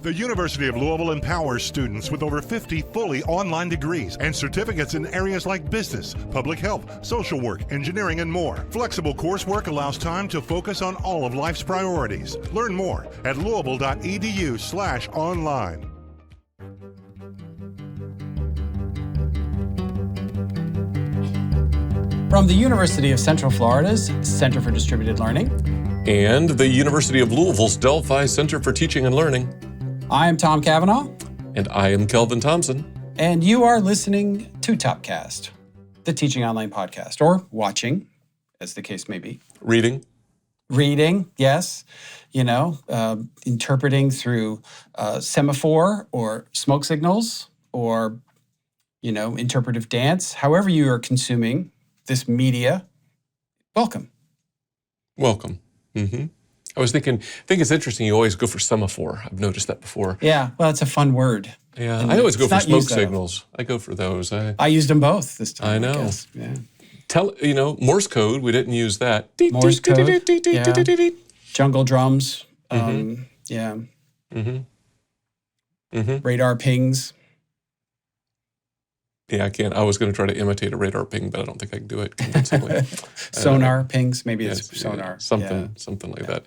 The University of Louisville empowers students with over 50 fully online degrees and certificates in areas like business, public health, social work, engineering, and more. Flexible coursework allows time to focus on all of life's priorities. Learn more at louisville.edu/online. From the University of Central Florida's Center for Distributed Learning and the University of Louisville's Delphi Center for Teaching and Learning. I am Tom Cavanaugh. And I am Kelvin Thompson. And you are listening to Topcast, the teaching online podcast, or watching, as the case may be. Reading, yes. Interpreting through semaphore or smoke signals or, interpretive dance. However you are consuming this media, welcome. Welcome. Mm-hmm. I was thinking, I think it's interesting you always go for semaphore. I've noticed that before. Yeah, well, it's a fun word. Yeah, I always go for smoke signals. I go for those. I used them both this time. I know. guess. Yeah. Morse code, we didn't use that. Morse code, yeah. Jungle drums, yeah. Radar pings. Yeah, I can't. I was going to try to imitate a radar ping, but I don't think I can do it convincingly. Sonar pings, maybe it's yes, sonar. Yeah, something like that.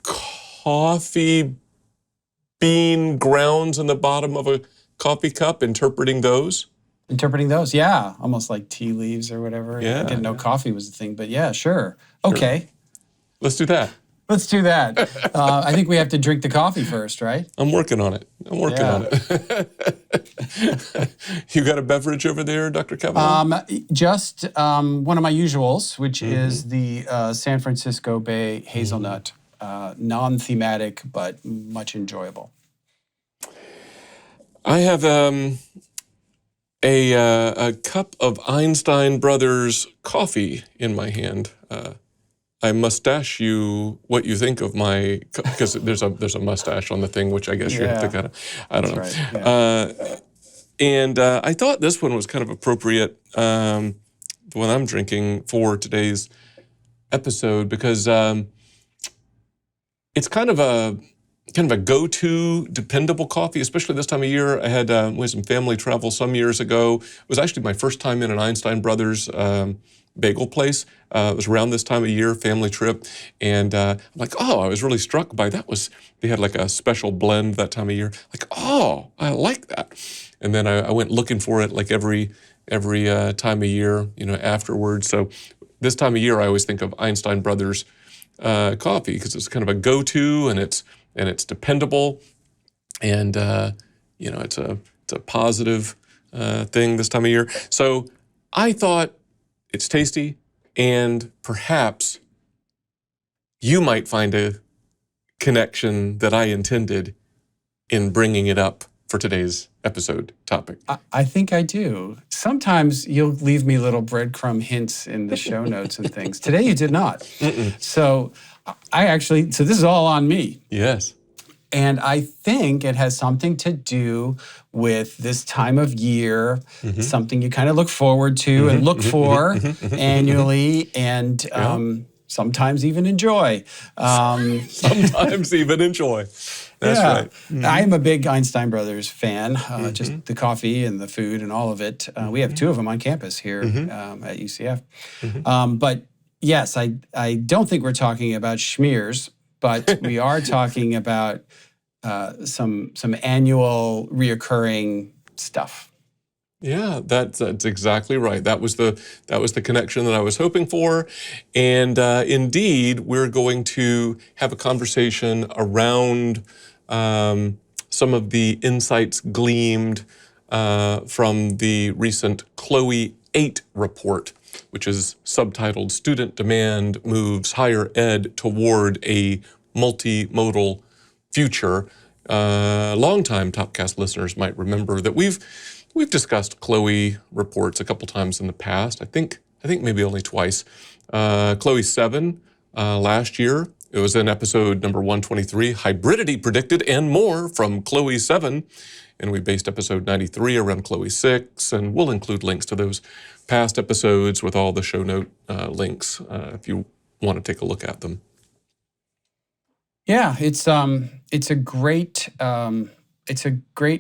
Coffee bean grounds in the bottom of a coffee cup, interpreting those. Interpreting those, yeah. Almost like tea leaves or whatever. Yeah, I didn't know coffee was a thing, but yeah, sure. Okay. Sure. Let's do that. Let's do that. I think we have to drink the coffee first, right? I'm working on it. On it. You got a beverage over there, Dr. Kelvin? Just one of my usuals, which is the San Francisco Bay hazelnut. Non-thematic, but much enjoyable. I have a cup of Einstein Brothers coffee in my hand. I mustache you what you think of my, because there's a mustache on the thing, which I guess you have to kind of, I don't know. Right. Yeah. And I thought this one was kind of appropriate, the one I'm drinking for today's episode, because it's kind of a go-to dependable coffee, especially this time of year. I had we had some family travel some years ago. It was actually my first time in an Einstein Brothers bagel place. It was around this time of year, family trip, and I'm like, I was really struck by that. They had like a special blend that time of year. Like, I like that. And then I went looking for it like every time of year, afterwards. So this time of year, I always think of Einstein Brothers coffee because it's kind of a go-to, and it's dependable, and it's a positive thing this time of year. So I thought it's tasty, and perhaps you might find a connection that I intended in bringing it up for today's episode topic. I think I do. Sometimes you'll leave me little breadcrumb hints in the show notes and things. Today you did not. So so this is all on me. Yes. And I think it has something to do with this time of year, something you kind of look forward to and look for annually, and sometimes even enjoy. Sometimes even enjoy. That's right. I'm a big Einstein Brothers fan, just the coffee and the food and all of it. We have two of them on campus here at UCF. But yes, I don't think we're talking about schmears, but we are talking about some annual reoccurring stuff. Yeah, that's exactly right. That was the connection that I was hoping for, and indeed, we're going to have a conversation around some of the insights gleaned from the recent Chloe 8 report, which is subtitled "Student Demand Moves Higher Ed Toward a Multimodal Future." Longtime Topcast listeners might remember that we've discussed Chloe reports a couple times in the past. I think maybe only twice. Chloe 7 last year. It was in episode number 123, Hybridity Predicted and More from Chloe 7. And we based episode 93 around Chloe 6. And we'll include links to those past episodes with all the show note links if you want to take a look at them. Yeah, it's a great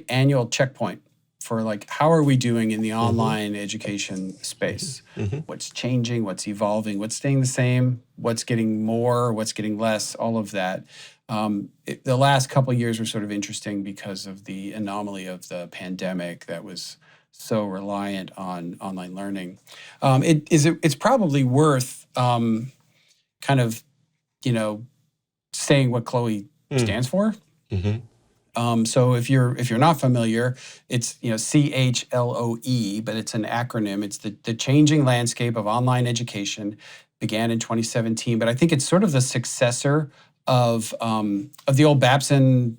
annual checkpoint for like how are we doing in the online education space? What's changing? What's evolving? What's staying the same? What's getting more? What's getting less? All of that. The last couple of years were sort of interesting because of the anomaly of the pandemic that was so reliant on online learning. It's probably worth kind of saying what Chloe stands for. So if you're not familiar, it's CHLOE, but it's an acronym. It's the changing landscape of online education. Began in 2017, but I think it's sort of the successor of the old Babson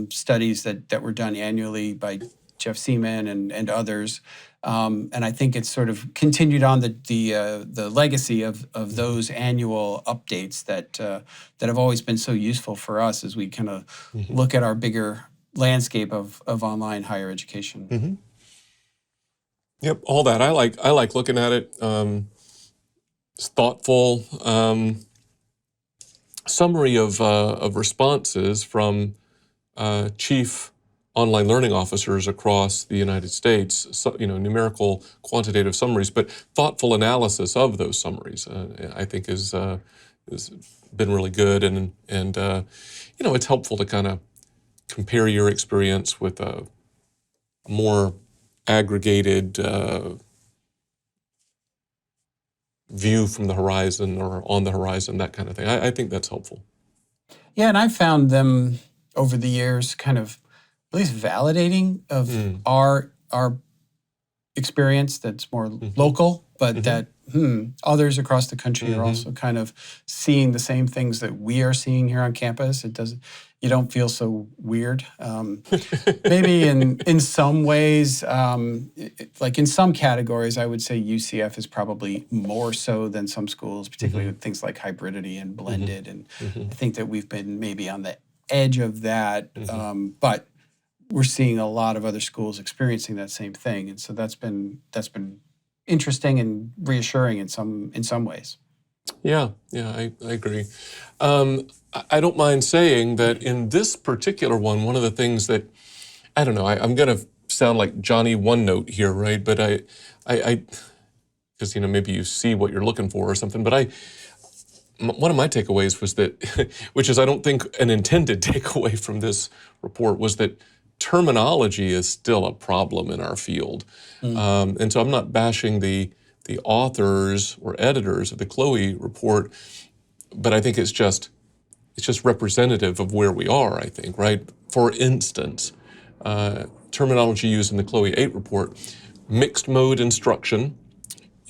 studies that were done annually by Jeff Seaman and others. And I think it's sort of continued on the legacy of those annual updates that have always been so useful for us as we kind of look at our bigger landscape of online higher education. Yep, all that. I like looking at it. It's thoughtful. Summary of responses from chief online learning officers across the United States, so, numerical quantitative summaries, but thoughtful analysis of those summaries, I think is been really good, and it's helpful to kind of compare your experience with a more aggregated view from the horizon or on the horizon, that kind of thing. I think that's helpful. Yeah, and I've found them over the years kind of at least validating of our experience that's more local, but that others across the country are also kind of seeing the same things that we are seeing here on campus. You don't feel so weird. Maybe in some ways, like in some categories, I would say UCF is probably more so than some schools, particularly with things like hybridity and blended. And I think that we've been maybe on the edge of that, but we're seeing a lot of other schools experiencing that same thing, and so that's been interesting and reassuring in some ways. Yeah, I agree. I don't mind saying that in this particular one of the things that I don't know, I'm going to sound like Johnny One Note here, right? But I because maybe you see what you're looking for or something. But one of my takeaways was that, which is I don't think an intended takeaway from this report, was that terminology is still a problem in our field. And so I'm not bashing the authors or editors of the Chloe report, but I think it's just representative of where we are, I think, right? For instance, terminology used in the Chloe 8 report, mixed mode instruction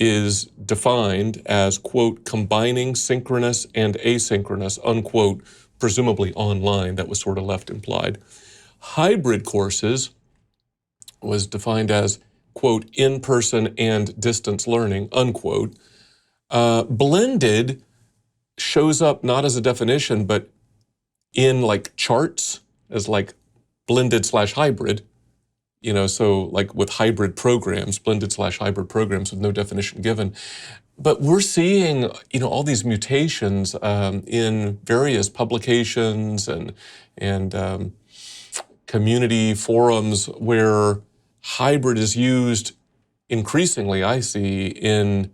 is defined as, quote, combining synchronous and asynchronous, unquote, presumably online. That was sort of left implied. Hybrid courses was defined as, quote, in-person and distance learning, unquote. Blended shows up not as a definition, but in like charts as like blended/hybrid, so like with hybrid programs, blended/hybrid programs with no definition given. But we're seeing, all these mutations in various publications and community forums where hybrid is used increasingly, I see, in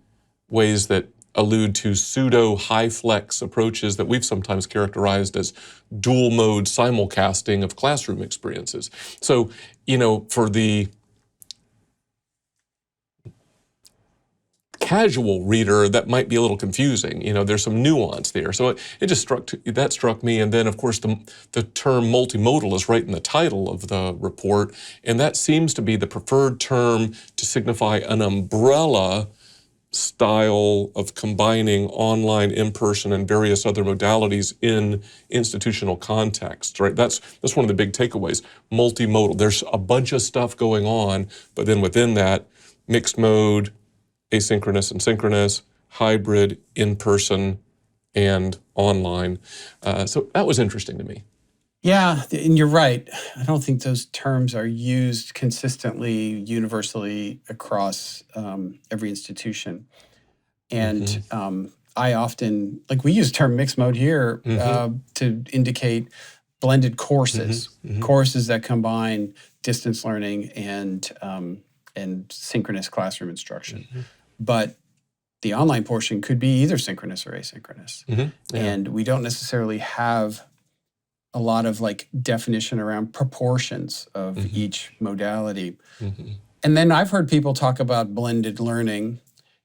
ways that allude to pseudo high flex approaches that we've sometimes characterized as dual mode simulcasting of classroom experiences. So, for the casual reader, that might be a little confusing. There's some nuance there. So it just struck me. And then, of course, the term multimodal is right in the title of the report. And that seems to be the preferred term to signify an umbrella style of combining online, in-person, and various other modalities in institutional contexts, right? That's one of the big takeaways. Multimodal. There's a bunch of stuff going on, but then within that, mixed mode, asynchronous and synchronous, hybrid, in-person, and online. So that was interesting to me. Yeah, and you're right. I don't think those terms are used consistently, universally across every institution. And I often, like we use the term mixed mode here to indicate blended courses, courses that combine distance learning and synchronous classroom instruction. But the online portion could be either synchronous or asynchronous. And we don't necessarily have a lot of like definition around proportions of each modality. And then I've heard people talk about blended learning,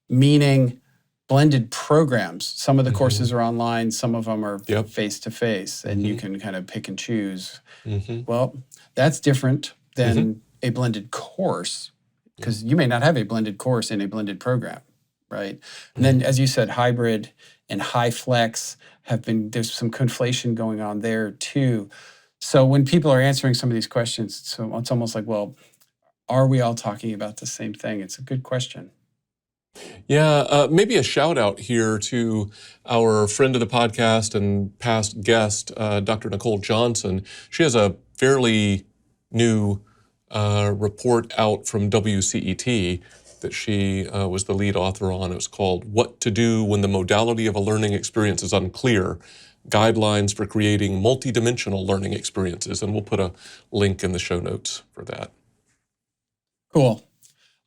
meaning blended programs. Some of the courses are online, some of them are face-to-face, and you can kind of pick and choose. Well, that's different than a blended course, because you may not have a blended course in a blended program, right? And then, as you said, hybrid and high flex there's some conflation going on there too. So when people are answering some of these questions, so it's almost like, well, are we all talking about the same thing? It's a good question. Yeah, maybe a shout out here to our friend of the podcast and past guest, Dr. Nicole Johnson. She has a fairly new report out from WCET that she was the lead author on. It was called What to Do When the Modality of a Learning Experience is Unclear, Guidelines for Creating Multidimensional Learning Experiences. And we'll put a link in the show notes for that. Cool.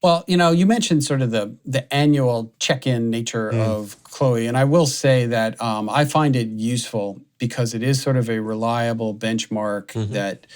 Well, you mentioned sort of the annual check-in nature of Chloe, and I will say that I find it useful because it is sort of a reliable benchmark that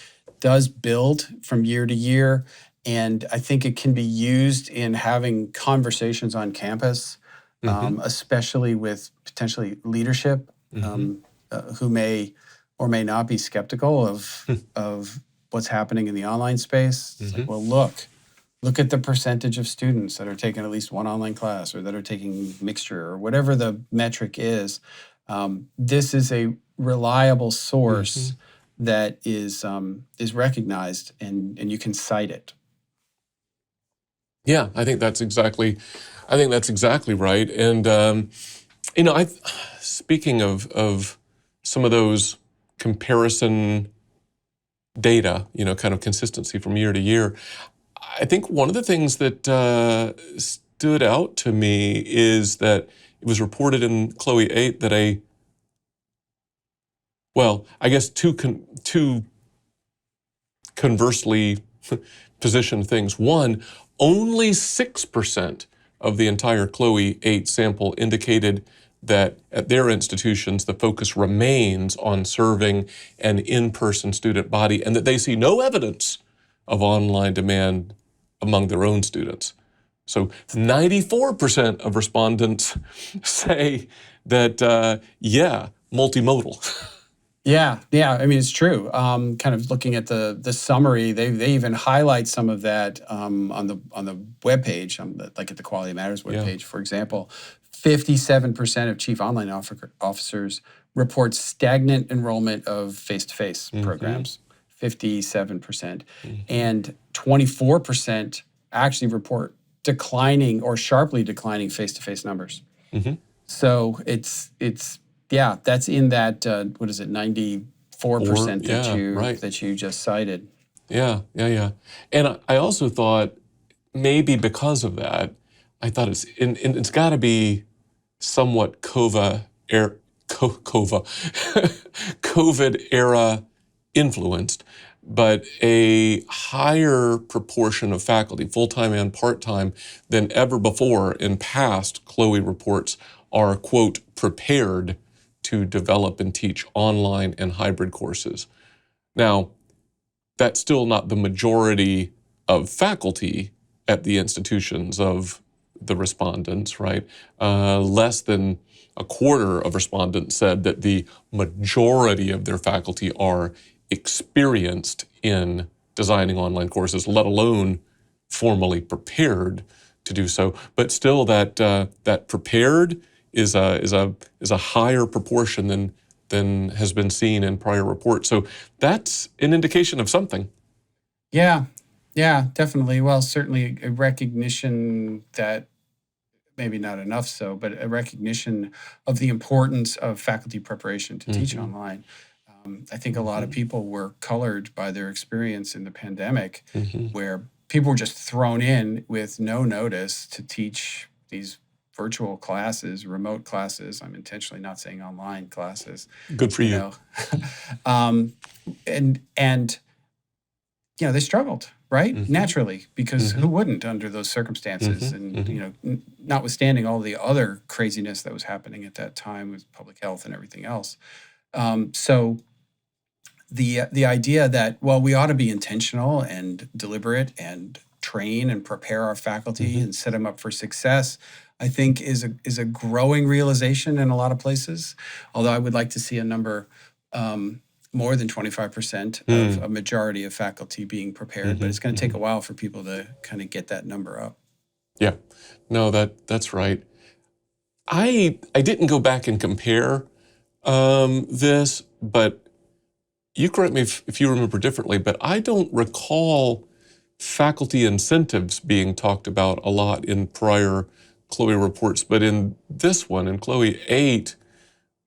does build from year to year, and I think it can be used in having conversations on campus, especially with potentially leadership who may or may not be skeptical of what's happening in the online space. It's like, well, look at the percentage of students that are taking at least one online class or that are taking mixture or whatever the metric is. This is a reliable source that is recognized and you can cite it. Yeah, I think that's exactly right. And speaking of some of those comparison data, kind of consistency from year to year, I think one of the things that stood out to me is that it was reported in Chloe 8 that two conversely positioned things. One, only 6% of the entire Chloe 8 sample indicated that at their institutions, the focus remains on serving an in-person student body and that they see no evidence of online demand among their own students. So 94% of respondents say that, multimodal. Yeah. I mean, it's true. Kind of looking at the summary, they even highlight some of that on the webpage, like at the Quality Matters webpage, for example. 57% of chief online officers report stagnant enrollment of face-to-face programs. 57%. And 24% actually report declining or sharply declining face-to-face numbers. So it's that's in that 94% that you just cited. Yeah. And I also thought maybe because of that, I thought it's got to be somewhat COVID era influenced, but a higher proportion of faculty, full-time and part-time, than ever before in past Chloe reports are, quote, prepared to develop and teach online and hybrid courses. Now, that's still not the majority of faculty at the institutions of the respondents, right? Less than a quarter of respondents said that the majority of their faculty are experienced in designing online courses, let alone formally prepared to do so. But still, that prepared is a higher proportion than has been seen in prior reports. So that's an indication of something. Yeah, definitely. Well, certainly a recognition that maybe not enough so, but a recognition of the importance of faculty preparation to teach online. I think a lot of people were colored by their experience in the pandemic, where people were just thrown in with no notice to teach these virtual classes, remote classes. I'm intentionally not saying online classes. Good for you. Um, and they struggled, right? Mm-hmm. Naturally, because Mm-hmm. who wouldn't under those circumstances? Mm-hmm. And notwithstanding all the other craziness that was happening at that time with public health and everything else. So the idea that, well, we ought to be intentional and deliberate and train and prepare our faculty and set them up for success, I think is a growing realization in a lot of places. Although I would like to see a number more than 25% of a majority of faculty being prepared, but it's going to take a while for people to kind of get that number up. Yeah, no, that's right. I didn't go back and compare this, but you correct me if you remember differently, but I don't recall faculty incentives being talked about a lot in prior CLOE reports, but in this one, in CLOE 8,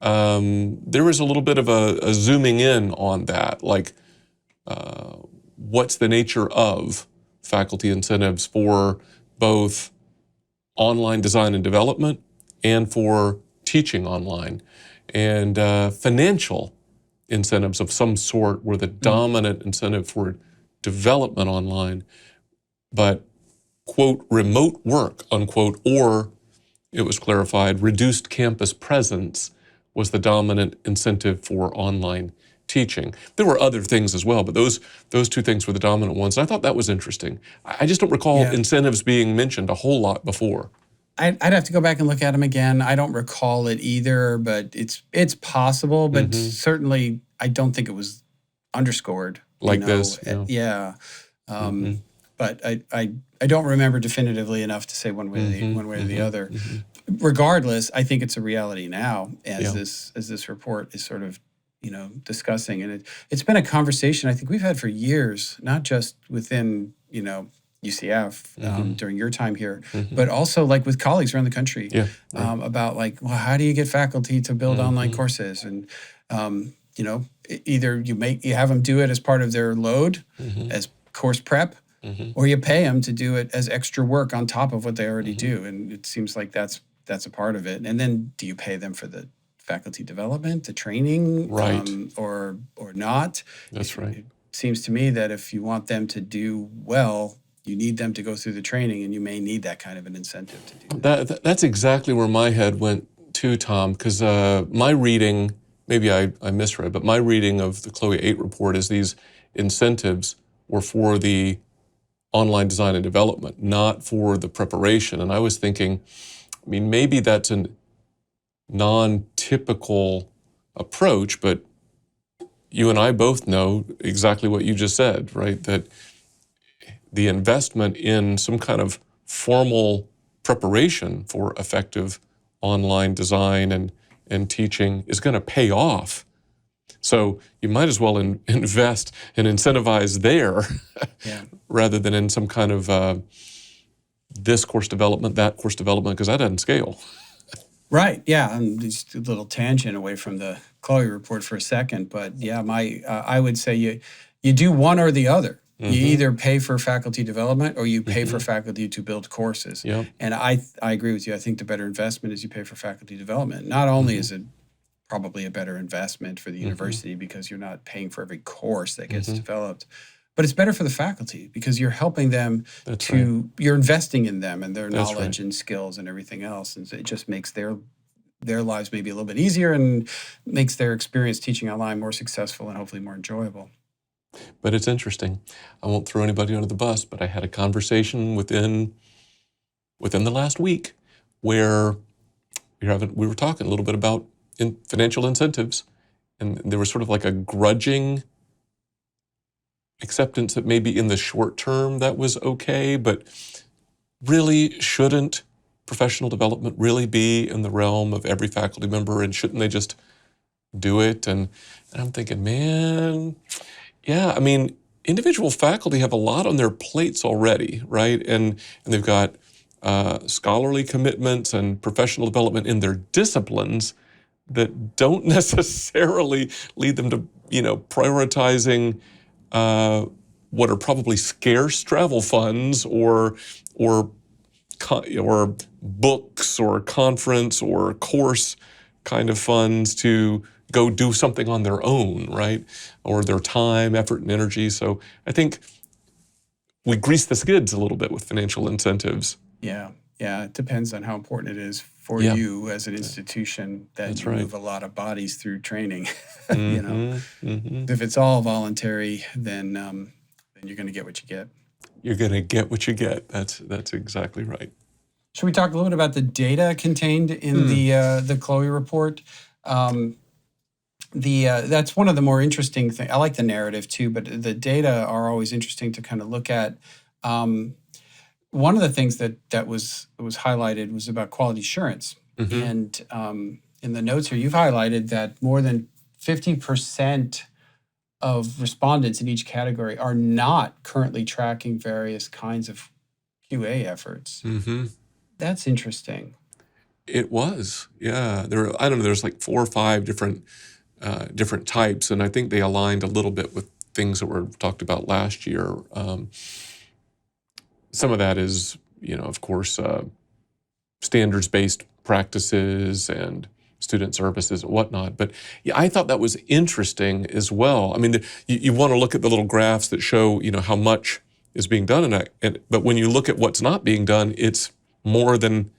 there was a little bit of a zooming in on that, like what's the nature of faculty incentives for both online design and development and for teaching online. And financial incentives of some sort were the dominant incentive for development online, but, quote, remote work, unquote, or it was clarified, reduced campus presence was the dominant incentive for online teaching. There were other things as well, but those two things were the dominant ones. And I thought that was interesting. I just don't recall incentives being mentioned a whole lot before. I'd have to go back and look at them again. I don't recall it either, but it's possible. But certainly, I don't think it was underscored like this. Yeah. But I don't remember definitively enough to say one way or the other. Regardless, I think it's a reality now as this report is sort of discussing, and it's been a conversation I think we've had for years, not just within UCF during your time here, but also like with colleagues around the country about like, well, how do you get faculty to build online courses? And either you have them do it as part of their load as course prep, or you pay them to do it as extra work on top of what they already do. And it seems like that's a part of it. And then do you pay them for the faculty development, the training, or not? That's right. It seems to me that if you want them to do well, you need them to go through the training, and you may need that kind of an incentive to do that. That's exactly where my head went to, Tom, because my reading, maybe I misread, but my reading of the CLOE 8 report is these incentives were for the online design and development, not for the preparation. And I was thinking, maybe that's a non-typical approach, but you and I both know exactly what you just said, right? That the investment in some kind of formal preparation for effective online design and teaching is going to pay off. So you might as well invest and incentivize there rather than in some kind of this course development, that course development, because that doesn't scale. Right. Yeah. And just a little tangent away from the CLOE report for a second, but yeah, I would say you do one or the other. You either pay for faculty development or you pay for faculty to build courses. Yep. And I agree with you. I think the better investment is you pay for faculty development. Not only is it probably a better investment for the university because you're not paying for every course that gets developed, but it's better for the faculty because you're helping them you're investing in them and their knowledge and skills and everything else. And it just makes their lives maybe a little bit easier and makes their experience teaching online more successful and hopefully more enjoyable. But it's interesting. I won't throw anybody under the bus, but I had a conversation within the last week where we were talking a little bit about financial incentives, and there was sort of like a grudging acceptance that maybe in the short term that was okay, but really shouldn't professional development really be in the realm of every faculty member, and shouldn't they just do it? And I'm thinking, man, yeah, individual faculty have a lot on their plates already, right? And they've got scholarly commitments and professional development in their disciplines that don't necessarily lead them to, prioritizing what are probably scarce travel funds or or books or conference or course kind of funds to go do something on their own, right? Or their time, effort, and energy. So I think we grease the skids a little bit with financial incentives. Yeah. Yeah. It depends on how important it is for Yeah. you as an institution that That's you right. move a lot of bodies through training. Mm-hmm. If it's all voluntary, then you're going to get what you get. You're going to get what you get. That's exactly right. Should we talk a little bit about the data contained in the Chloe report? That's one of the more interesting things. I like the narrative too, but the data are always interesting to kind of look at. One of the things that was highlighted was about quality assurance, and in the notes here, you've highlighted that more than 50% of respondents in each category are not currently tracking various kinds of QA efforts. That's interesting. It was, yeah. I don't know. There's like 4 or 5 different types, and I think they aligned a little bit with things that were talked about last year. Some of that is, of course, standards-based practices and student services and whatnot. But yeah, I thought that was interesting as well. I mean, you want to look at the little graphs that show, how much is being done, but when you look at what's not being done, it's more than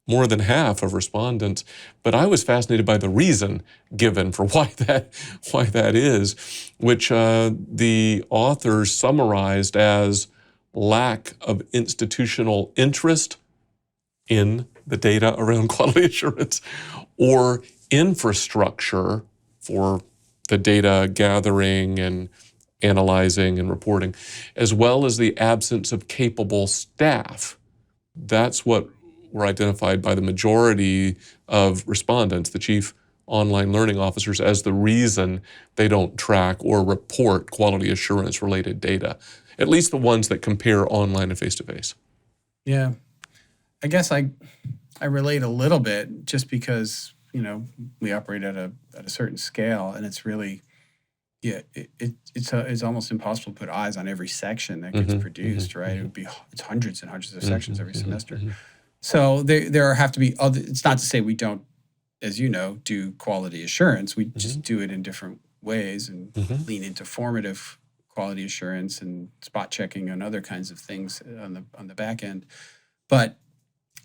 half of respondents. But I was fascinated by the reason given for why that is, which the authors summarized as lack of institutional interest in the data around quality assurance or infrastructure for the data gathering and analyzing and reporting, as well as the absence of capable staff. That's what were identified by the majority of respondents, the chief online learning officers, as the reason they don't track or report quality assurance related data, at least the ones that compare online and face-to-face. Yeah. I guess I relate a little bit just because, we operate at a certain scale, and it's really, it's almost impossible to put eyes on every section that gets produced, right? It's hundreds and hundreds of sections every semester. So there have to be other, it's not to say we don't, as you know, do quality assurance. We just do it in different ways and lean into formative quality assurance and spot checking and other kinds of things on the back end. But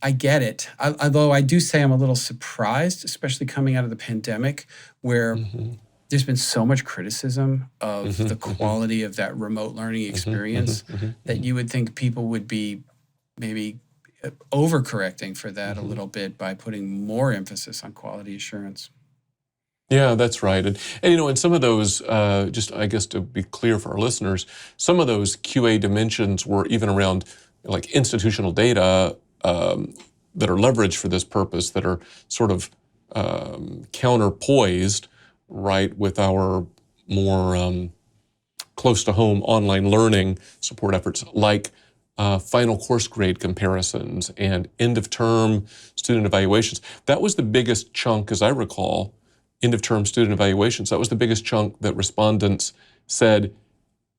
I get it. Although I do say I'm a little surprised, especially coming out of the pandemic, where there's been so much criticism of the quality of that remote learning experience that you would think people would be maybe overcorrecting for that a little bit by putting more emphasis on quality assurance. Yeah, that's right. And in some of those, just I guess to be clear for our listeners, some of those QA dimensions were even around like institutional data that are leveraged for this purpose, that are sort of counterpoised, right, with our more close to home online learning support efforts, like final course grade comparisons and end of term student evaluations. That was the biggest chunk, as I recall, end of term student evaluations. That was the biggest chunk that respondents said,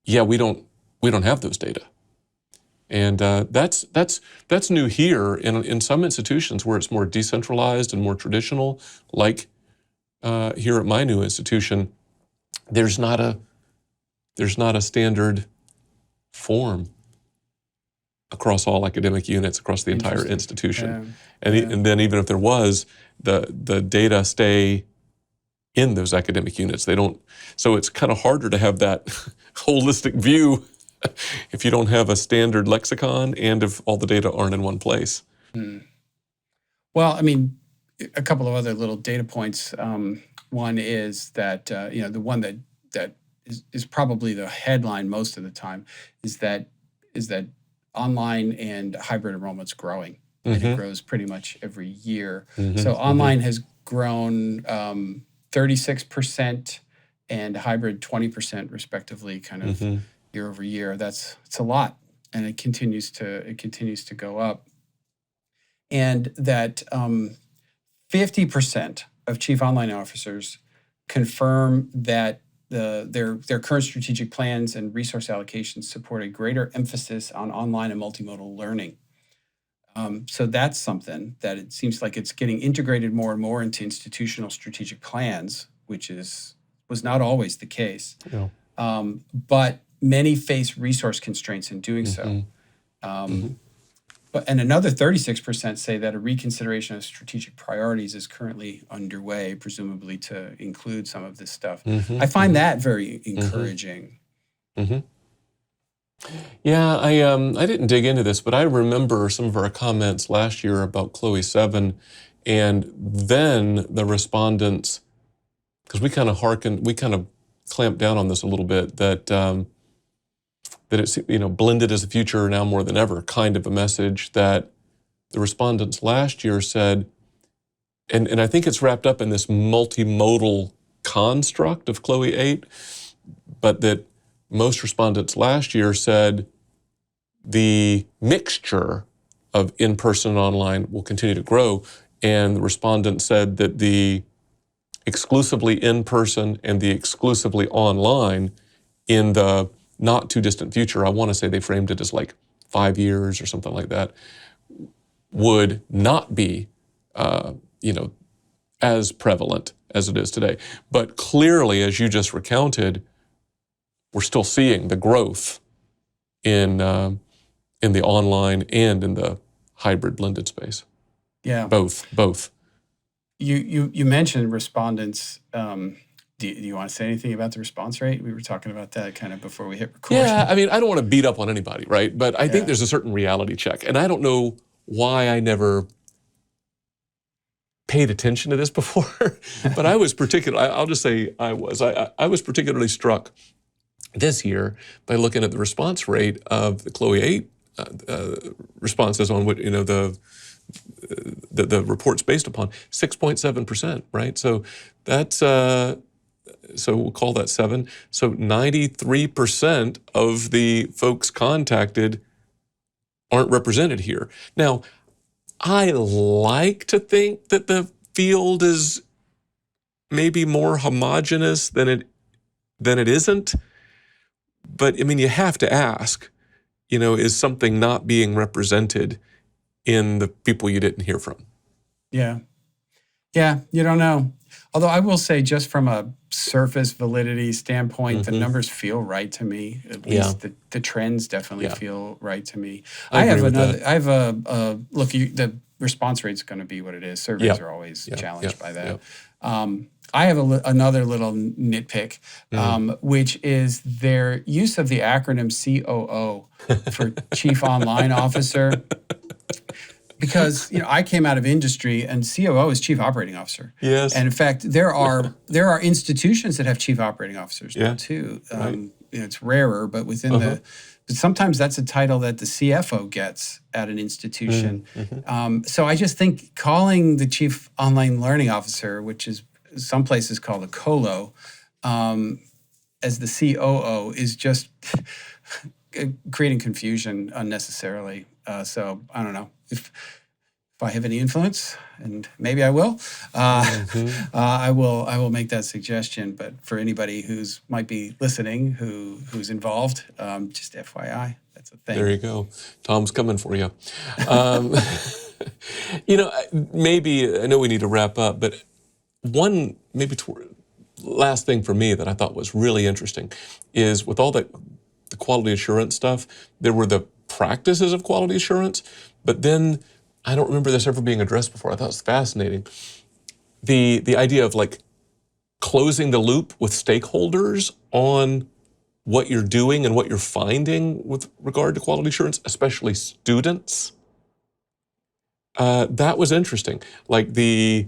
yeah, we don't have those data. And that's new here in some institutions where it's more decentralized and more traditional, like here at my new institution. There's not a standard form across all academic units across the entire institution. Yeah. And then even if there was, the data stay in those academic units. They don't, so it's kind of harder to have that holistic view if you don't have a standard lexicon and if all the data aren't in one place. Well, I mean, a couple of other little data points. One is that, the one that is probably the headline most of the time is that online and hybrid enrollment's growing. And it grows pretty much every year. So online has grown 36% and hybrid 20% respectively, kind of year over year. It's a lot, and it continues to go up. And that 50% of chief online officers confirm that their current strategic plans and resource allocations support a greater emphasis on online and multimodal learning. So that's something that it seems like it's getting integrated more and more into institutional strategic plans, which was not always the case. Yeah. But many face resource constraints in doing so. And another 36% say that a reconsideration of strategic priorities is currently underway, presumably to include some of this stuff. I find that very encouraging. Yeah, I didn't dig into this, but I remember some of our comments last year about Chloe 7, and then the respondents, because we kind of clamped down on this a little bit, that it's, blended as the future now more than ever, kind of a message that the respondents last year said, and I think it's wrapped up in this multimodal construct of Chloe 8, but that most respondents last year said the mixture of in-person and online will continue to grow, and the respondents said that the exclusively in-person and the exclusively online in the not too distant future, I want to say they framed it as like 5 years or something like that, would not be, as prevalent as it is today. But clearly, as you just recounted, we're still seeing the growth in the online and in the hybrid blended space. Yeah, both. You mentioned respondents. Do you want to say anything about the response rate? We were talking about that kind of before we hit record. Yeah, I mean, I don't want to beat up on anybody, right? But I think there's a certain reality check. And I don't know why I never paid attention to this before, but I was I'll just say I was particularly struck this year by looking at the response rate of the Chloe 8 responses on what, the report's based upon, 6.7%, right? So that's, so we'll call that 7. So 93% of the folks contacted aren't represented here. Now, I like to think that the field is maybe more homogeneous than it isn't. But I mean, you have to ask, is something not being represented in the people you didn't hear from? Yeah, you don't know. Although I will say, just from a surface validity standpoint, the numbers feel right to me. At least the trends definitely feel right to me. I have a look. The response rate's going to be what it is. Surveys are always challenged by that. I have another little nitpick, which is their use of the acronym COO for Chief Online Officer. Because I came out of industry, and COO is Chief Operating Officer. Yes. And in fact, there are institutions that have Chief Operating Officers now too. Right. It's rarer, but within but sometimes that's a title that the CFO gets at an institution. So I just think calling the Chief Online Learning Officer, which is some places called a COLO, as the COO is just creating confusion unnecessarily. So I don't know if I have any influence, and maybe I will. I will make that suggestion. But for anybody who's might be listening, who's involved, just FYI, that's a thing. There you go. Tom's coming for you. Maybe I know we need to wrap up, but one last thing for me that I thought was really interesting is with all the quality assurance stuff, there were the practices of quality assurance, but then I don't remember this ever being addressed before. I thought it was fascinating. The idea of like closing the loop with stakeholders on what you're doing and what you're finding with regard to quality assurance, especially students. That was interesting. Like the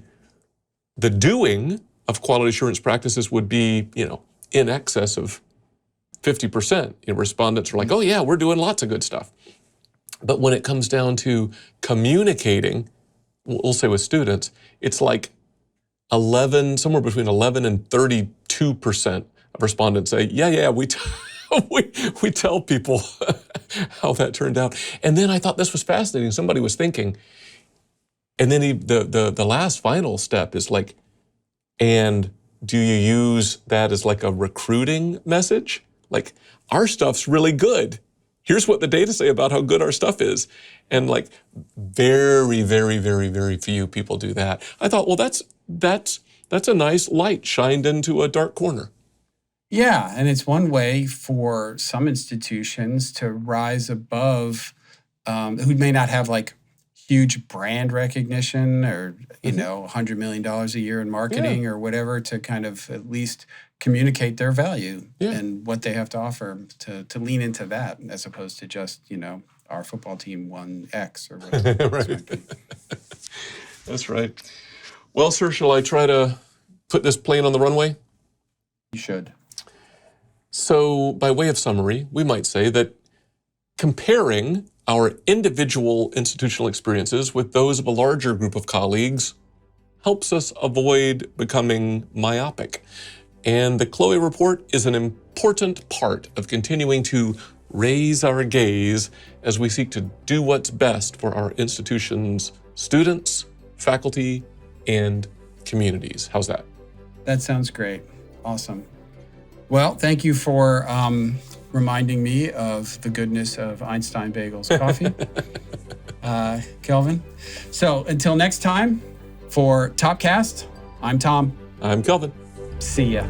doing of quality assurance practices would be, in excess of 50%. Respondents are like, oh yeah, we're doing lots of good stuff. But when it comes down to communicating, we'll say with students, it's like somewhere between 11 and 32% of respondents say, yeah, we tell people how that turned out. And then I thought this was fascinating. Somebody was thinking, and then the last final step is like, and do you use that as like a recruiting message? Like, our stuff's really good. here's what the data say about how good our stuff is. And like very, very, very, very few people do that. I thought, well, that's a nice light shined into a dark corner. Yeah, and it's one way for some institutions to rise above who may not have like huge brand recognition or, you know, $100 million a year in marketing or whatever, to kind of at least communicate their value and what they have to offer, to lean into that as opposed to just, you know, our football team won X or whatever. Right. That's right. Well, sir, shall I try to put this plane on the runway? You should. So, by way of summary, we might say that comparing our individual institutional experiences with those of a larger group of colleagues helps us avoid becoming myopic. And the Chloe Report is an important part of continuing to raise our gaze as we seek to do what's best for our institution's students, faculty, and communities. How's that? That sounds great. Awesome. Well, thank you for reminding me of the goodness of Einstein Bagels coffee, Kelvin. So until next time, for Topcast, I'm Tom. I'm Kelvin. See ya.